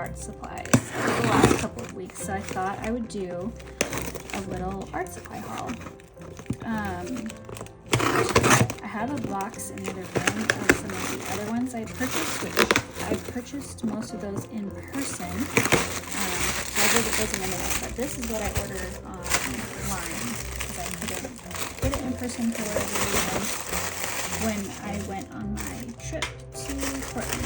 art supplies over the last couple of weeks, so I thought I would do a little art supply haul. I have a box in the other room of some of the other ones I purchased, which I purchased most of those in person. So I'll visit those in a minute, but this is what I ordered online because I couldn't get it in person for whatever reason when I went on my trip to Portland.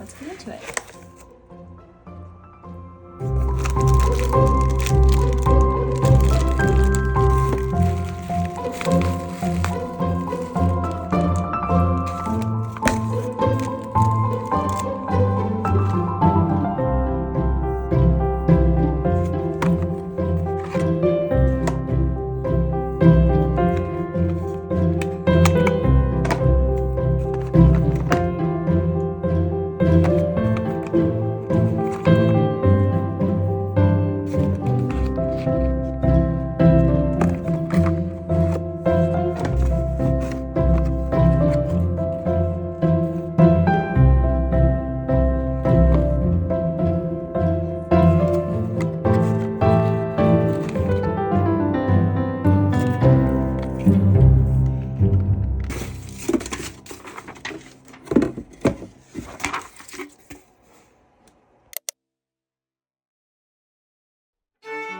Let's get into it.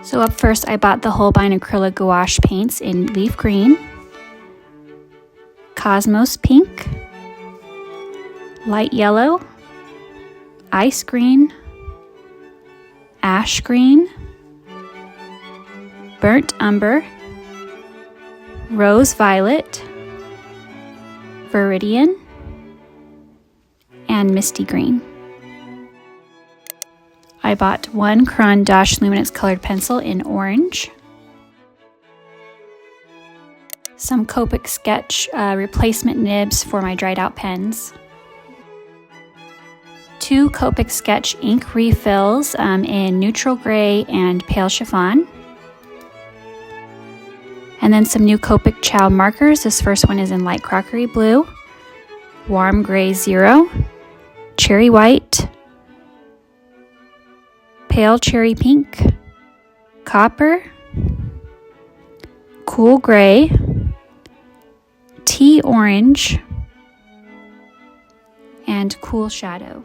So up first, I bought the Holbein Acryla Gouache paints in Leaf Green, Cosmos Pink, Light Yellow, Ice Green, Ash Green, Burnt Umber, Rose Violet, Viridian, and Misty Green. I bought one Caran Luminance colored pencil in orange, some Copic sketch replacement nibs for my dried out pens, two Copic sketch ink refills in neutral gray and pale chiffon, and then some new Copic Ciao markers. This first one is in light crockery blue, warm gray 0, cherry white, pale cherry pink, copper, cool gray, tea orange, and cool shadow.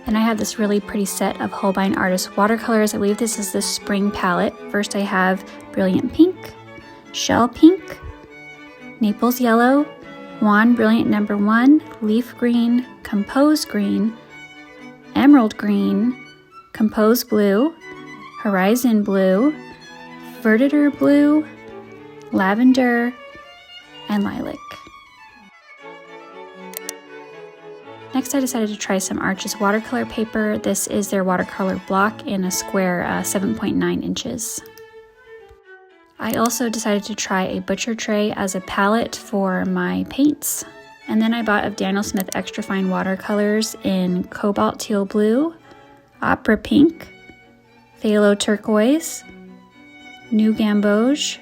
Then I have this really pretty set of Holbein Artist Watercolors. I believe this is the spring palette. First I have Brilliant Pink, Shell Pink, Naples Yellow, Juan Brilliant No. 1, Leaf Green, Compose Green, Emerald Green, Compose Blue, Horizon Blue, Verditer Blue, Lavender, and Lilac. Next, I decided to try some Arches watercolor paper. This is their watercolor block in a square 7.9 inches. I also decided to try a butcher tray as a palette for my paints. And then I bought of Daniel Smith extra fine watercolors in Cobalt Teal Blue, Opera Pink, Phthalo Turquoise, New Gamboge,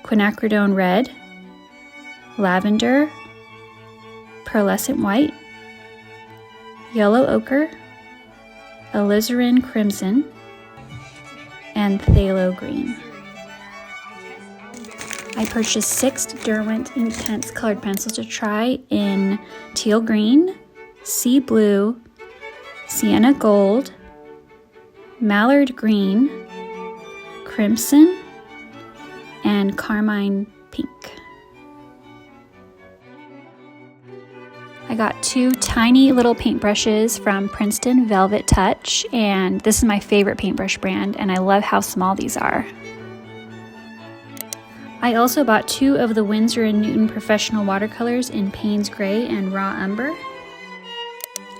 Quinacridone Red, Lavender, Pearlescent White, Yellow Ochre, Alizarin Crimson, and Phthalo Green. I purchased 6 Derwent Inktense colored pencils to try in Teal Green, Sea Blue, Sienna Gold, Mallard Green, Crimson, and Carmine Pink. I got 2 tiny little paintbrushes from Princeton, Velvet Touch, and this is my favorite paintbrush brand, and I love how small these are. I also bought 2 of the Winsor & Newton Professional Watercolors in Payne's Gray and Raw Umber.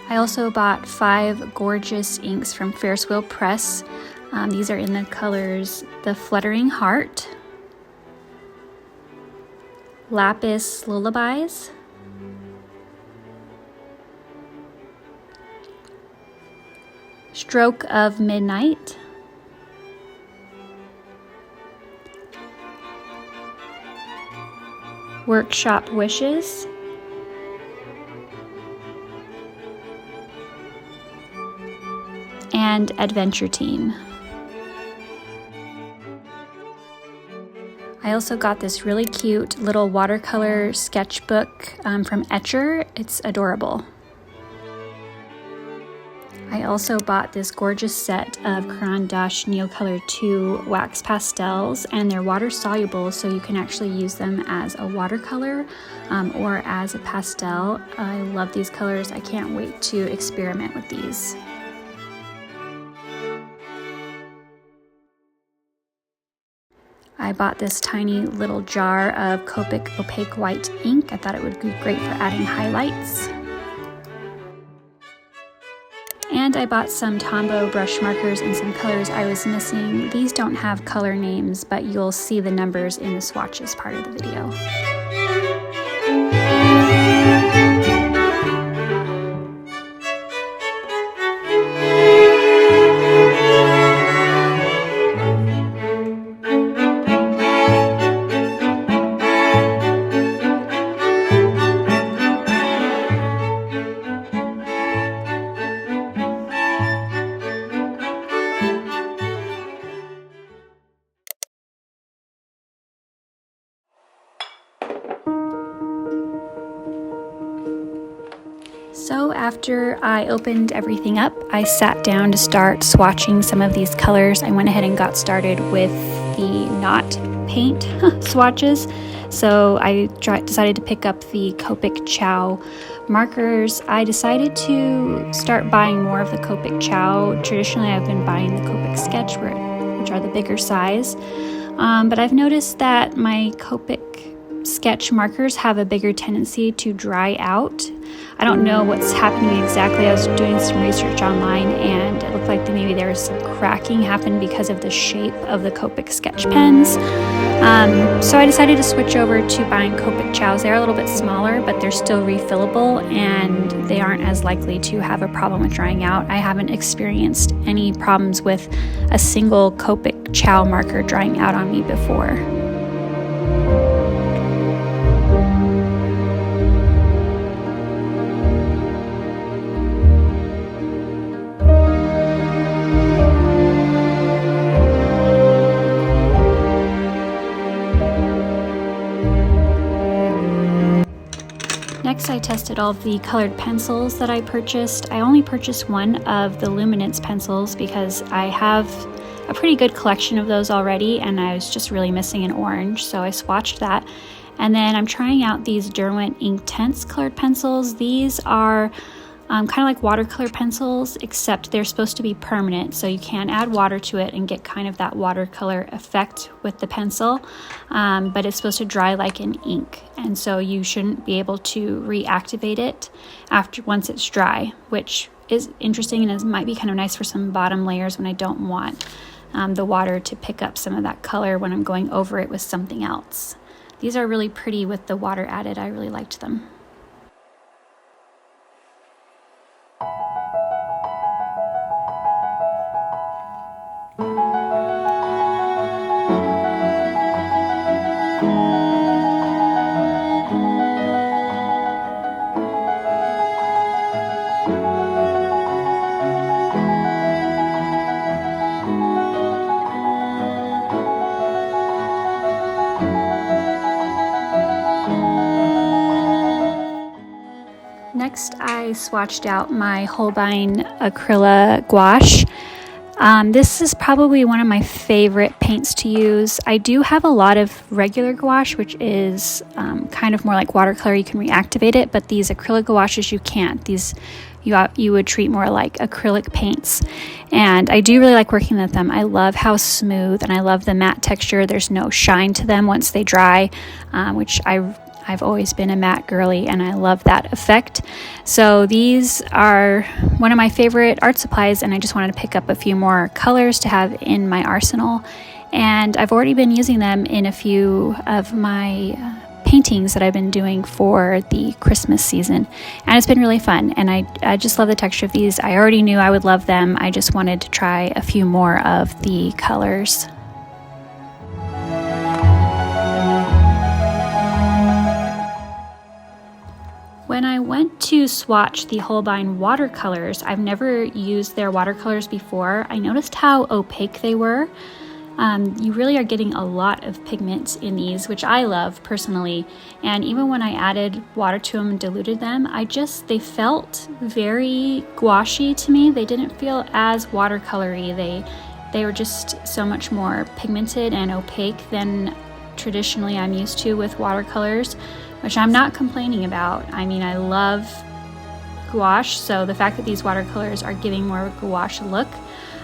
I also bought 5 gorgeous inks from Ferris Press. These are in the colors The Fluttering Heart, Lapis Lullabies, Stroke of Midnight, Workshop Wishes, and Adventure Teen. I also got this really cute little watercolor sketchbook from Etchr. It's adorable. I also bought this gorgeous set of Caran Neocolor 2 wax pastels, and they're water soluble, so you can actually use them as a watercolor or as a pastel. I love these colors. I can't wait to experiment with these. I bought this tiny little jar of Copic opaque white ink. I thought it would be great for adding highlights. And I bought some Tombow brush markers and some colors I was missing. These don't have color names, but you'll see the numbers in the swatches part of the video. So after I opened everything up, I sat down to start swatching some of these colors. I went ahead and got started with the not paint swatches. So I decided to pick up the Copic Ciao markers. I decided to start buying more of the Copic Ciao. Traditionally, I've been buying the Copic Sketch, which are the bigger size. But I've noticed that my Copic sketch markers have a bigger tendency to dry out. I don't know what's happening exactly. I was doing some research online and it looked like maybe there was some cracking happened because of the shape of the Copic sketch pens. So I decided to switch over to buying Copic Ciaos. They're a little bit smaller, but they're still refillable and they aren't as likely to have a problem with drying out. I haven't experienced any problems with a single Copic Ciao marker drying out on me before. Next, I tested all of the colored pencils that I purchased. I only purchased one of the Luminance pencils because I have a pretty good collection of those already and I was just really missing an orange, so I swatched that. And then I'm trying out these Derwent Inktense colored pencils. These are kind of like watercolor pencils, except they're supposed to be permanent, so you can add water to it and get kind of that watercolor effect with the pencil, but it's supposed to dry like an ink, and so you shouldn't be able to reactivate it once it's dry, which is interesting and it might be kind of nice for some bottom layers when I don't want the water to pick up some of that color when I'm going over it with something else. These are really pretty with the water added. I really liked them. Next, I swatched out my Holbein Acryla Gouache. This is probably one of my favorite paints to use. I do have a lot of regular gouache, which is kind of more like watercolor. You can reactivate it, but these acrylic gouaches you can't. These you would treat more like acrylic paints. And I do really like working with them. I love how smooth and I love the matte texture. There's no shine to them once they dry, which I've always been a matte girly and I love that effect. So these are one of my favorite art supplies and I just wanted to pick up a few more colors to have in my arsenal. And I've already been using them in a few of my paintings that I've been doing for the Christmas season. And it's been really fun and I just love the texture of these. I already knew I would love them. I just wanted to try a few more of the colors. to swatch the Holbein Watercolors. I've never used their watercolors before. I noticed how opaque they were. You really are getting a lot of pigment in these, which I love personally. And even when I added water to them and diluted them, they felt very gouache to me. They didn't feel as watercolory. They were just so much more pigmented and opaque than traditionally I'm used to with watercolors, which I'm not complaining about. I mean, I love gouache, so the fact that these watercolors are giving more of a gouache look,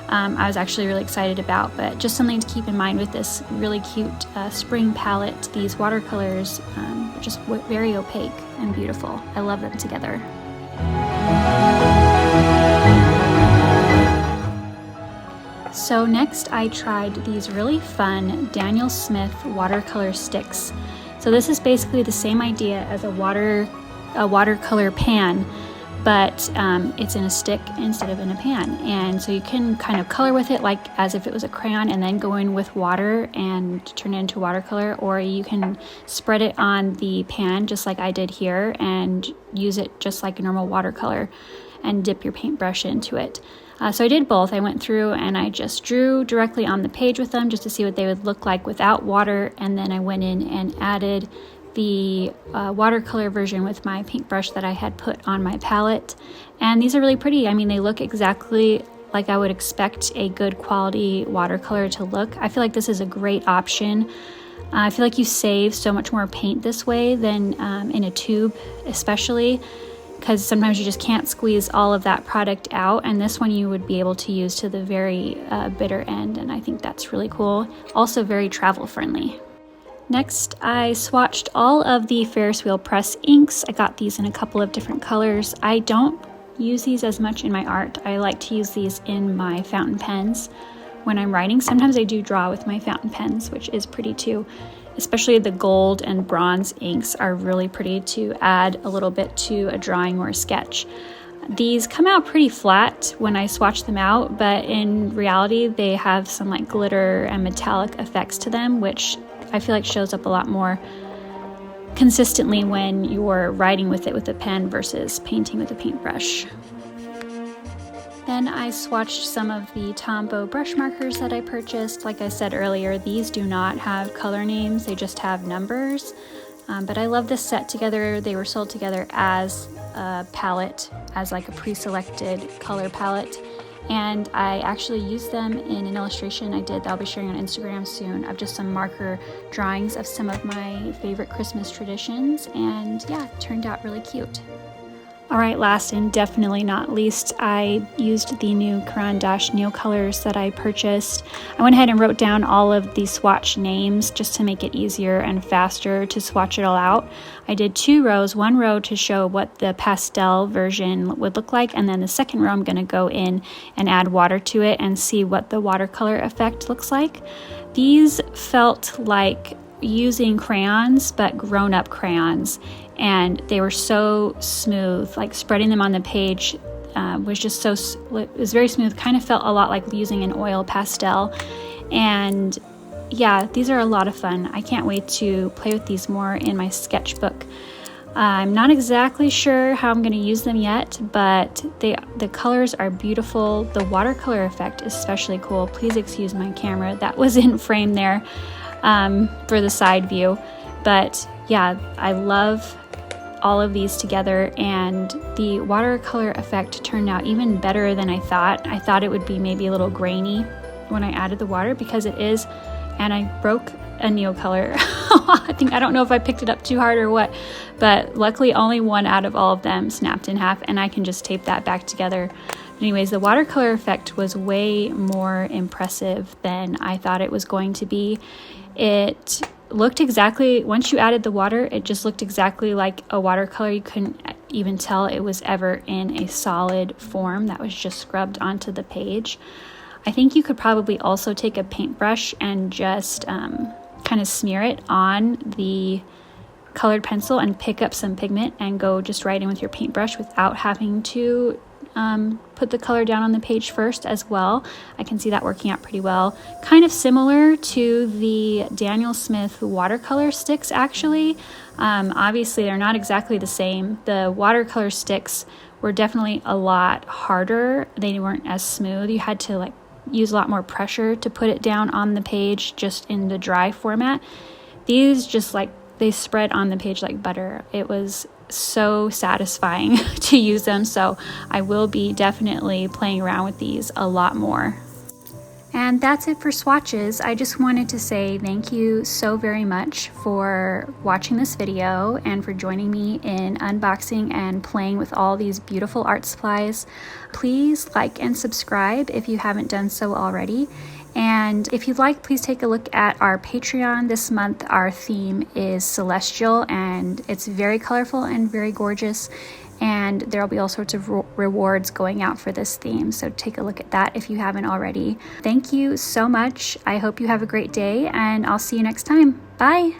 I was actually really excited about. But just something to keep in mind with this really cute spring palette, these watercolors are just very opaque and beautiful. I love them together. So next I tried these really fun Daniel Smith watercolor sticks. So this is basically the same idea as a watercolor pan, but it's in a stick instead of in a pan. And so you can kind of color with it like as if it was a crayon and then go in with water and turn it into watercolor, or you can spread it on the pan just like I did here and use it just like a normal watercolor and dip your paintbrush into it. So I did both. I went through and I just drew directly on the page with them just to see what they would look like without water, and then I went in and added the watercolor version with my paintbrush that I had put on my palette. And these are really pretty. I mean, they look exactly like I would expect a good quality watercolor to look. I feel like this is a great option. I feel like you save so much more paint this way than in a tube, especially because sometimes you just can't squeeze all of that product out, and this one you would be able to use to the very bitter end, and I think that's really cool. Also very travel friendly. Next, I swatched all of the Ferris wheel press inks. I got these in a couple of different colors. I don't use these as much in my art. I like to use these in my fountain pens when I'm writing. Sometimes I do draw with my fountain pens, which is pretty too. Especially the gold and bronze inks are really pretty to add a little bit to a drawing or a sketch. These come out pretty flat when I swatch them out, but in reality they have some like glitter and metallic effects to them, which I feel like shows up a lot more consistently when you're writing with it with a pen versus painting with a paintbrush. Then I swatched some of the Tombow brush markers that I purchased. Like I said earlier, these do not have color names, they just have numbers. But I love this set together. They were sold together as a palette, as like a pre-selected color palette. And I actually used them in an illustration I did that I'll be sharing on Instagram soon of just some marker drawings of some of my favorite Christmas traditions. And yeah, it turned out really cute. Alright, last and definitely not least, I used the new Caran Neocolors that I purchased. I went ahead and wrote down all of the swatch names just to make it easier and faster to swatch it all out. I did 2 rows, one row to show what the pastel version would look like, and then the second row I'm going to go in and add water to it and see what the watercolor effect looks like. These felt like using crayons, but grown-up crayons, and they were so smooth. Like spreading them on the page was just so, it was very smooth, kind of felt a lot like using an oil pastel. And yeah, these are a lot of fun. I can't wait to play with these more in my sketchbook. I'm not exactly sure how I'm going to use them yet, but the colors are beautiful. The watercolor effect is especially cool. Please excuse my camera that was in frame there for the side view. But yeah, I love all of these together, and the watercolor effect turned out even better than I thought. I thought it would be maybe a little grainy when I added the water, because it is, and I broke a Neocolor. I don't know if I picked it up too hard or what, but luckily only one out of all of them snapped in half, and I can just tape that back together. Anyways, the watercolor effect was way more impressive than I thought it was going to be. It looked exactly, once you added the water, it just looked exactly like a watercolor. You couldn't even tell it was ever in a solid form that was just scrubbed onto the page. I think you could probably also take a paintbrush and just kind of smear it on the colored pencil and pick up some pigment and go just right in with your paintbrush without having to put the color down on the page first as well. I can see that working out pretty well. Kind of similar to the Daniel Smith watercolor sticks actually. Obviously they're not exactly the same. The watercolor sticks were definitely a lot harder. They weren't as smooth. You had to like use a lot more pressure to put it down on the page just in the dry format. These just like, they spread on the page like butter. It was so satisfying to use them, so I will be definitely playing around with these a lot more. And that's it for swatches. I just wanted to say thank you so very much for watching this video and for joining me in unboxing and playing with all these beautiful art supplies. Please like and subscribe if you haven't done so already. And if you'd like, please take a look at our Patreon. This month our theme is Celestial, and it's very colorful and very gorgeous, and there will be all sorts of rewards going out for this theme, so take a look at that if you haven't already. Thank you so much. I hope you have a great day, and I'll see you next time. Bye!